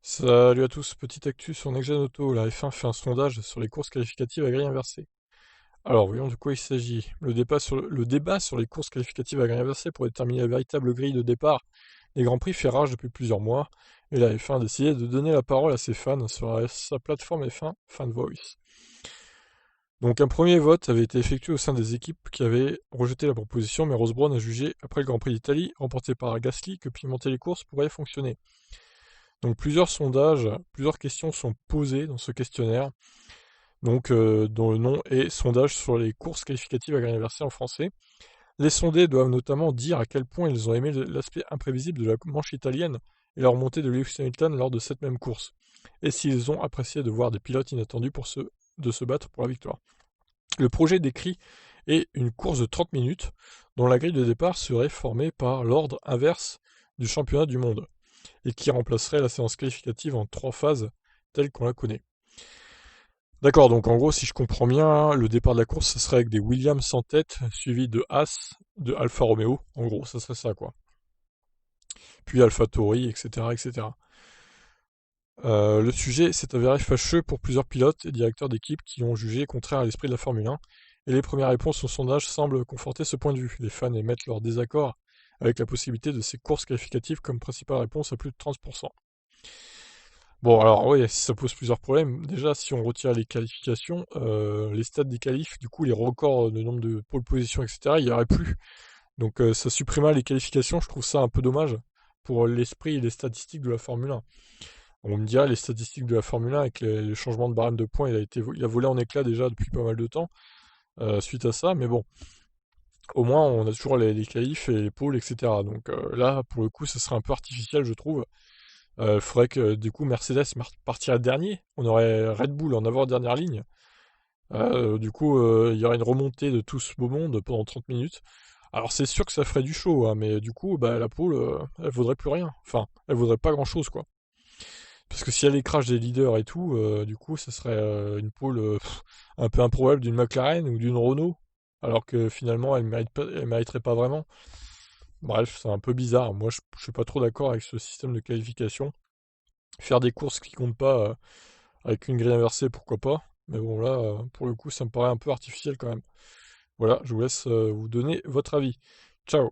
Salut à tous, petite actu sur Next Gen Auto. La F1 fait un sondage sur les courses qualificatives à grille inversée. Alors, voyons de quoi il s'agit. Le débat sur les courses qualificatives à grille inversée pour déterminer la véritable grille de départ des Grands Prix fait rage depuis plusieurs mois, et la F1 a décidé de donner la parole à ses fans sur sa plateforme F1 Fan Voice. Donc, un premier vote avait été effectué au sein des équipes qui avaient rejeté la proposition, mais Ross Brawn a jugé, après le Grand Prix d'Italie, remporté par Gasly, que pimenter les courses pourrait fonctionner. Donc plusieurs sondages, plusieurs questions sont posées dans ce questionnaire, dont le nom est Sondage sur les courses qualificatives à grille inversée en français. Les sondés doivent notamment dire à quel point ils ont aimé l'aspect imprévisible de la manche italienne et la remontée de Lewis Hamilton lors de cette même course, et s'ils ont apprécié de voir des pilotes inattendus de se battre pour la victoire. Le projet décrit est une course de 30 minutes dont la grille de départ serait formée par l'ordre inverse du championnat du monde et qui remplacerait la séance qualificative en 3 phases telle qu'on la connaît. D'accord, donc en gros, si je comprends bien, le départ de la course, ce serait avec des Williams en tête, suivi de Haas, de Alfa Romeo, en gros, ça serait ça, quoi. Puis Alfa Tauri, etc., etc. Le sujet s'est avéré fâcheux pour plusieurs pilotes et directeurs d'équipe qui ont jugé contraire à l'esprit de la Formule 1, et les premières réponses au sondage semblent conforter ce point de vue. Les fans émettent leur désaccord avec la possibilité de ces courses qualificatives comme principale réponse à plus de 30%. Bon, alors oui, ça pose plusieurs problèmes. Déjà, si on retire les qualifications, les stats des qualifs, du coup, les records de nombre de pole position, etc., il n'y aurait plus. Donc ça supprimerait les qualifications, je trouve ça un peu dommage pour l'esprit et les statistiques de la Formule 1. On me dira, les statistiques de la Formule 1 avec les changements de barème de points, il a volé en éclats déjà depuis pas mal de temps suite à ça, mais bon, au moins on a toujours les qualifs et les pôles, etc. Donc là, pour le coup, ça serait un peu artificiel, je trouve. Faudrait que du coup Mercedes partirait dernier. On aurait Red Bull en avant-dernière ligne. Du coup, il y aurait une remontée de tout ce beau monde pendant 30 minutes. Alors c'est sûr que ça ferait du show, hein, mais du coup, bah, la pole, elle vaudrait plus rien. Enfin, elle vaudrait pas grand-chose, quoi. Parce que si elle écrase des leaders et tout, du coup, ça serait une pole un peu improbable d'une McLaren ou d'une Renault, alors que finalement, elle mériterait pas vraiment. Bref, c'est un peu bizarre. Moi, je suis pas trop d'accord avec ce système de qualification. Faire des courses qui comptent pas avec une grille inversée, pourquoi pas. Mais bon, là, pour le coup, ça me paraît un peu artificiel quand même. Voilà, je vous laisse vous donner votre avis. Ciao!